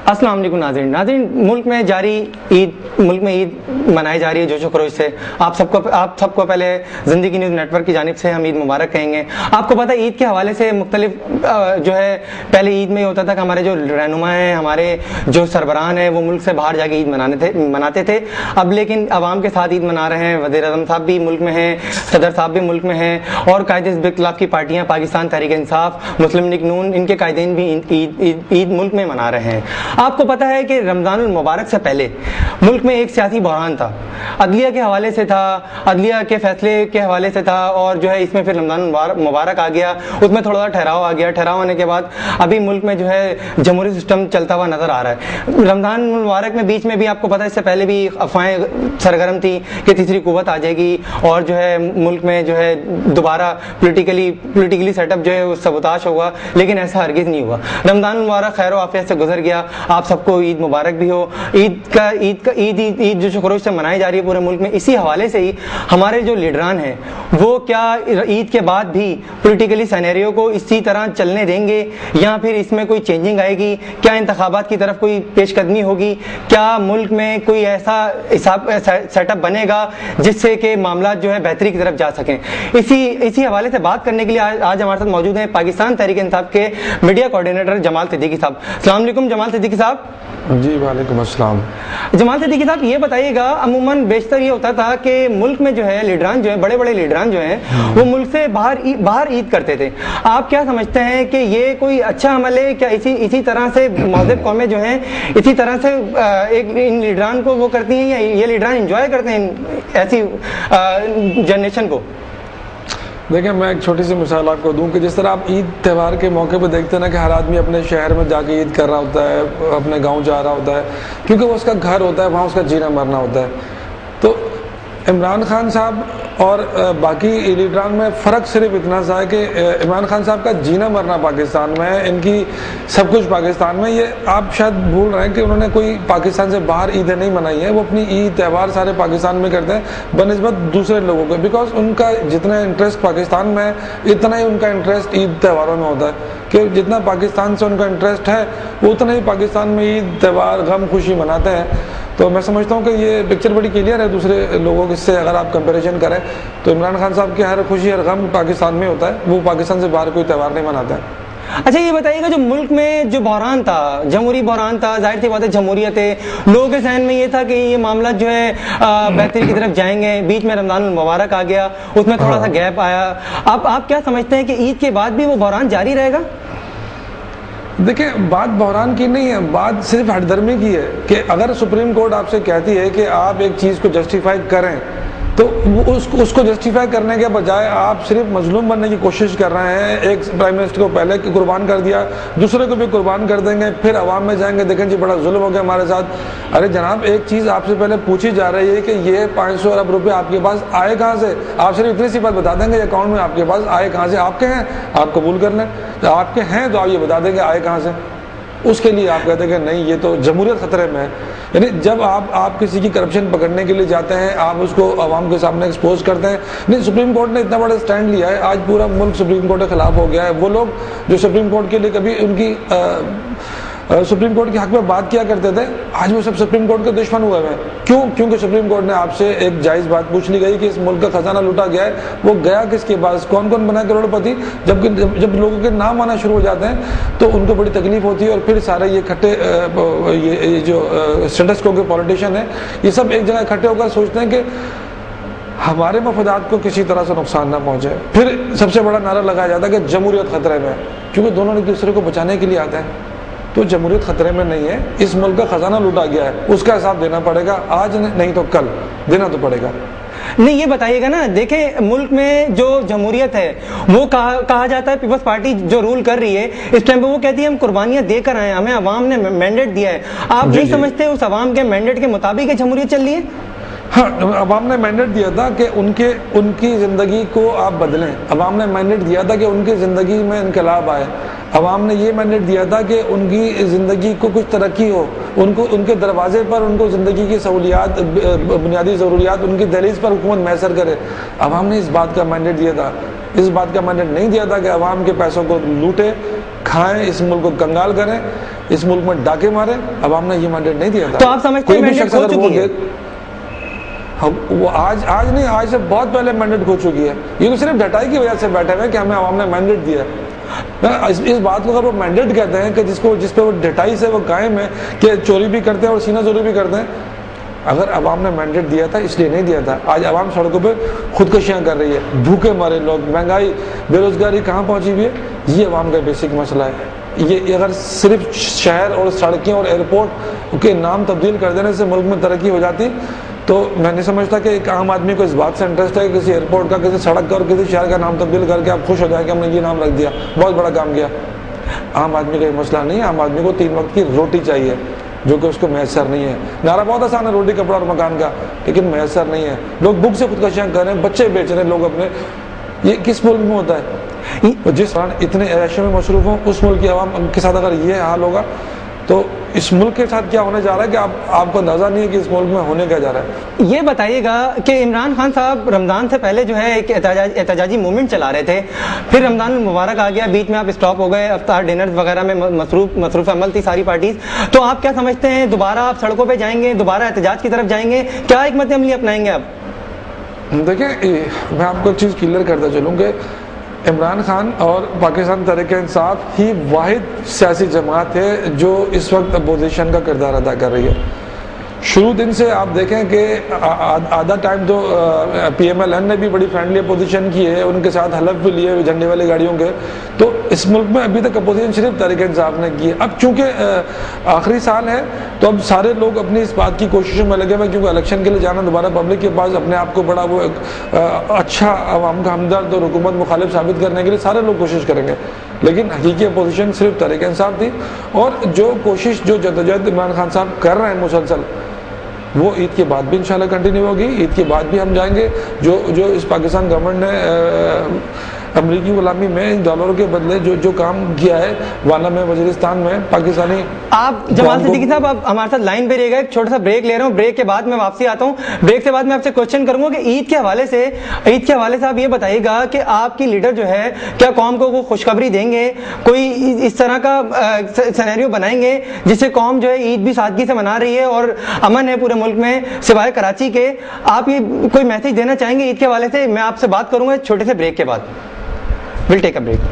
अस्सलाम वालेकुम नाज़रीन, मुल्क में ईद मनाई जा रही है जोशो खरोश से। आप सबको पहले ज़िंदगी न्यूज़ नेटवर्क की जानिब से हम ईद मुबारक कहेंगे। आपको पता है ईद के हवाले से मुख्तलिफ जो है पहले ईद में ये होता था कि हमारे जो रहनुमा हैं, हमारे जो सरबराहान हैं, वो मुल्क से बाहर जाके ईद मनाते थे। अब लेकिन अवाम के साथ ईद मना रहे हैं। वज़ीर आज़म साहब भी मुल्क में हैं, सदर साहब भी मुल्क में हैं, और कायदे हिज़्ब इख्तिलाफ की पार्टियाँ पाकिस्तान तहरीक इंसाफ, मुस्लिम लीग नून, इनके कायदीन भी ईद मुल्क में मना रहे हैं। आपको पता है कि रमज़ानुल मुबारक से पहले मुल्क में एक सियासी बहरान था, अदलिया के हवाले से था, अदलिया के फैसले के हवाले से था, और जो है इसमें फिर रमज़ानुल मुबारक आ गया, उसमें थोड़ा सा ठहराव आ गया। ठहराव आने के बाद अभी मुल्क में जो है जमहूरी सिस्टम चलता हुआ नज़र आ रहा है। रमज़ान मुबारक में बीच में भी आपको पता है इससे पहले भी अफवाहें सरगर्म थी कि तीसरी कुव्वत आ जाएगी और जो है मुल्क में जो है दोबारा पोलिटिकली सेटअप जो है वो सबूताश होगा, लेकिन ऐसा हरगिज़ नहीं हुआ। रमज़ान मुबारक खैर व आफियत से गुजर गया। आप सबको ईद मुबारक भी हो। ईद जो खरोश से मनाई जा रही है पूरे मुल्क में, इसी हवाले से ही हमारे जो लीडरान हैं वो क्या ईद के बाद भी पॉलिटिकली सिनेरियो को इसी तरह चलने देंगे या फिर इसमें कोई चेंजिंग आएगी? क्या इंतखाबात की तरफ कोई पेशकदमी होगी? क्या मुल्क में कोई ऐसा सेटअप बनेगा जिससे कि मामला जो है बेहतरी की तरफ जा सकें? इसी हवाले से बात करने के लिए आज हमारे साथ मौजूद हैं पाकिस्तान तहरीक इंसाफ के मीडिया कोऑर्डिनेटर जमाल सिद्दीकी साहब। अस्सलाम वालेकुम जमाल सिद्दीकी साहब। जी वालेकुम अस्सलाम। जमाल सिद्दीकी साहब, ये बताइएगा, अमूमन बेशतर ये होता था कि मुल्क में जो है लीडरान जो है बड़े लीडरान जो हैं वो मुल्क से बाहर ईद करते थे। आप क्या समझते हैं कि ये कोई अच्छा अमल है? क्या इसी तरह से मौजूद कौमें जो हैं इसी तरह से एक इन लीडरान को वो करती हैं, या ये लीडरान इंजॉय करते हैं ऐसी जनरेशन को? देखिए, मैं एक छोटी सी मिसाल आपको दूं कि जिस तरह आप ईद त्यौहार के मौके पर देखते हैं ना कि हर आदमी अपने शहर में जाके ईद कर रहा होता है, अपने गांव जा रहा होता है, क्योंकि वो उसका घर होता है, वहाँ उसका जीना मरना होता है। तो इमरान खान साहब और बाकी लीडरान में फ़र्क सिर्फ इतना सा है कि इमरान खान साहब का जीना मरना पाकिस्तान में है, इनकी सब कुछ पाकिस्तान में। ये आप शायद भूल रहे हैं कि उन्होंने कोई पाकिस्तान से बाहर ईदें नहीं मनाई है। वो अपनी ईद त्यौहार सारे पाकिस्तान में करते हैं बनस्बत दूसरे लोगों के, बिकॉज उनका जितना इंटरेस्ट पाकिस्तान में है इतना ही उनका इंटरेस्ट ईद त्यौहारों में होता है, कि जितना पाकिस्तान से उनका इंटरेस्ट है उतना ही पाकिस्तान में ईद त्यौहार गम खुशी मनाते हैं। तो मैं समझता हूँ कि ये पिक्चर बड़ी क्लियर है दूसरे लोगों से अगर आप कंपैरिजन करें तो इमरान खान साहब की हर खुशी हर गम पाकिस्तान में होता है, वो पाकिस्तान से बाहर कोई त्यौहार नहीं मनाते हैं। अच्छा, ये बताइएगा, जो मुल्क में जो बहरान था, जमहूरी बहरान था, जाहिर सी बात है जमहूरियत है, लोगों के जहन में ये था कि ये मामला जो है बेहतरी की तरफ जाएंगे। बीच में रमज़ानुल मुबारक आ गया, उसमें थोड़ा सा गैप आया। आप क्या समझते हैं कि ईद के बाद भी वो बहरान जारी रहेगा? देखिए, बात बहरान की नहीं है, बात सिर्फ हटदर्मी की है कि अगर सुप्रीम कोर्ट आपसे कहती है कि आप एक चीज़ को जस्टिफाई करें तो उसको जस्टिफाई करने के बजाय आप सिर्फ मजलूम बनने की कोशिश कर रहे हैं। एक प्राइम मिनिस्टर को पहले कुर्बान कर दिया, दूसरे को भी कुर्बान कर देंगे, फिर अवाम में जाएंगे, देखें जी बड़ा जुल्म हो गया हमारे साथ। अरे जनाब, एक चीज़ आपसे पहले पूछी जा रही है कि ये 500 अरब रुपये आपके पास आए कहाँ से? आप सिर्फ इतनी सी बात बता देंगे अकाउंट में आपके पास आए कहाँ से। आपके हैं, आप कबूल कर लें, तो आपके हैं तो आप ये बता देंगे आए कहाँ से। उसके लिए आप कहते हैं कि नहीं, ये तो जमहूरियत खतरे में है। यानी जब आप किसी की करप्शन पकड़ने के लिए जाते हैं, आप उसको आवाम के सामने एक्सपोज करते हैं। नहीं, सुप्रीम कोर्ट ने इतना बड़ा स्टैंड लिया है, आज पूरा मुल्क सुप्रीम कोर्ट के खिलाफ हो गया है। वो लोग जो सुप्रीम कोर्ट के लिए कभी उनकी सुप्रीम कोर्ट के हक में बात किया करते थे, आज वो सब सुप्रीम कोर्ट के दुश्मन हुए हैं। क्यों? क्योंकि सुप्रीम कोर्ट ने आपसे एक जायज़ बात पूछ ली गई कि इस मुल्क का खजाना लूटा गया है, वो गया किसके पास? कौन कौन बना करोड़पति? जब लोगों के नाम आना शुरू हो जाते हैं तो उनको बड़ी तकलीफ होती है, और फिर सारे ये इकट्ठे ये जो स्टेटस को के पॉलिटिशियन है, ये सब एक जगह इकट्ठे होकर सोचते हैं कि हमारे मफादात को किसी तरह से नुकसान ना पहुंचे। फिर सबसे बड़ा नारा लगाया जाता है कि जमहूरियत खतरे में है, क्योंकि दोनों एक दूसरे को बचाने के लिए आते हैं। तो जमहूरियत खतरे में नहीं है, इस मुल्क का खजाना लूटा गया है, उसका हिसाब देना पड़ेगा, आज नहीं तो कल देना तो पड़ेगा। नहीं, ये बताइएगा ना, देखें मुल्क में जो जमहूरियत है वो कहा जाता है, पीपल्स पार्टी जो रूल कर रही है इस टाइम पे वो कहती है हम कुर्बानियां देकर आए, हमें अवाम ने मैंडेट दिया है। आप नहीं समझते उस अवाम के मैंडेट के मुताबिक जमहूरियत चल रही है? हाँ, अवाम ने मैंडेट दिया था कि उनकी ज़िंदगी को आप बदलें। अवाम ने मैंडेट दिया था कि उनकी ज़िंदगी में इनकलाब आए। अवाम ने ये मैंडेट दिया था कि उनकी ज़िंदगी को कुछ तरक्की हो, उनको उनके दरवाजे पर उनको ज़िंदगी की सहूलियात, बुनियादी ज़रूरियात उनकी दहलीज पर हुकूमत मैसर करे। अवाम ने इस बात का मैंडेट दिया था। اس بات کا مینڈیٹ نہیں دیا تھا کہ عوام کے پیسوں کو لوٹے کھائیں، اس ملک کو کنگال کریں، اس ملک میں ڈاکے ماریں. عوام نے یہ مینڈیٹ نہیں دیا تھا. تو آپ سمجھتے ہیں مینڈیٹ کھو چکی ہے؟ وہ آج نہیں، آج سے بہت پہلے مینڈیٹ کھو چکی ہے. یہ تو صرف ڈٹائی کی وجہ سے بیٹھے ہوئے کہ ہمیں عوام نے مینڈیٹ دیا. اس بات کو اگر وہ مینڈیٹ کہتے ہیں کہ جس پہ وہ ڈٹائی سے وہ قائم ہے کہ چوری بھی کرتے ہیں اور سینہ زوری بھی کرتے ہیں، اگر عوام نے مینڈیٹ دیا تھا اس لیے نہیں دیا تھا. آج عوام سڑکوں پہ خودکشیاں کر رہی ہے، بھوکے مارے لوگ، مہنگائی، بے روزگاری کہاں پہنچی ہوئی ہے. یہ عوام کا بیسک مسئلہ ہے. یہ اگر صرف شہر اور سڑکیں اور ایئرپورٹ کے نام تبدیل کر دینے سے ملک میں ترقی ہو جاتی تو میں نہیں سمجھتا کہ ایک عام آدمی کو اس بات سے انٹرسٹ ہے کہ کسی ایئرپورٹ کا، کسی سڑک کا اور کسی شہر کا نام تبدیل کر کے آپ خوش ہو جائیں کہ ہم نے یہ نام رکھ دیا، بہت بڑا کام کیا. عام آدمی کا یہ مسئلہ نہیں ہے. عام آدمی کو 3 وقت کی روٹی چاہیے جو کہ اس کو میسر نہیں ہے. نعرہ بہت آسان ہے روٹی کپڑا اور مکان کا، لیکن میسر نہیں ہے. لوگ بھوک سے خودکشیاں کر رہے ہیں، بچے بیچ رہے ہیں لوگ اپنے. یہ کس ملک میں ہوتا ہے؟ جس طرح اتنے عیاشیوں میں مصروف ہوں اس ملک کی عوام کے ساتھ اگر یہ حال ہوگا تو اس ملک کے ساتھ کیا ہونے جا رہا ہے کہ آپ کو اندازہ نہیں ہے کہ اس ملک میں ہونے کیا جا رہا ہے. یہ بتائیے گا کہ عمران خان صاحب رمضان سے پہلے جو ہے ایک احتجاجی موومنٹ چلا رہے تھے، پھر رمضان المبارک آ گیا، بیچ میں آپ اسٹاپ ہو گئے، افطار ڈنر وغیرہ میں مصروف عمل تھی ساری پارٹیز. تو آپ کیا سمجھتے ہیں دوبارہ آپ سڑکوں پہ جائیں گے، دوبارہ احتجاج کی طرف جائیں گے؟ کیا حکمت عملی اپنائیں گے آپ؟ دیکھیں میں آپ کو ایک چیز کلیئر کرتا چلوں کہ عمران خان اور پاکستان تحریک انصاف ہی واحد سیاسی جماعت ہے جو اس وقت اپوزیشن کا کردار ادا کر رہی ہے. شروع دن سے آپ دیکھیں کہ آدھا ٹائم تو پی ایم ایل این نے بھی بڑی فرینڈلی اپوزیشن کی ہے، ان کے ساتھ حلف بھی لیے جھنڈے والی گاڑیوں کے. تو اس ملک میں ابھی تک اپوزیشن صرف تحریک انصاف نے کی ہے. اب چونکہ آخری سال ہے تو اب سارے لوگ اپنی اس بات کی کوششوں میں لگے ہوئے، کیونکہ الیکشن کے لیے جانا دوبارہ پبلک کے پاس اپنے آپ کو بڑا وہ اچھا عوام کا ہمدرد اور حکومت مخالف ثابت کرنے کے لیے سارے لوگ کوشش کریں گے. لیکن حقیقی اپوزیشن صرف تحریک انصاف تھی، اور جو کوشش جو جدوجہد عمران خان صاحب کر رہے ہیں مسلسل، وہ عید کے بعد بھی انشاءاللہ کنٹینیو ہوگی. عید کے بعد بھی ہم جائیں گے. جو اس پاکستان گورنمنٹ نے امریکی غلامی میں ان ڈالروں کے بدلے جو کام کیا ہے وانا میں، وزیرستان میں، پاکستانی. آپ جمال صدیقی صاحب آپ ہمارے ساتھ لائن پہ رہے گا، ایک چھوٹا سا بریک لے رہا ہوں، بریک کے بعد میں واپسی آتا ہوں. بریک کے بعد میں آپ سے کوشچن کروں گا کہ عید کے حوالے سے آپ یہ بتائیے گا کہ آپ کی لیڈر جو ہے کیا قوم کو وہ خوشخبری دیں گے، کوئی اس طرح کا سینیریو بنائیں گے جس سے قوم جو ہے عید بھی سادگی سے منا رہی ہے اور امن ہے پورے ملک میں سوائے کراچی کے؟ آپ یہ کوئی میسج دینا چاہیں گے عید کے حوالے سے؟ میں آپ سے بات کروں گا چھوٹے سے بریک کے بعد. We'll take a break.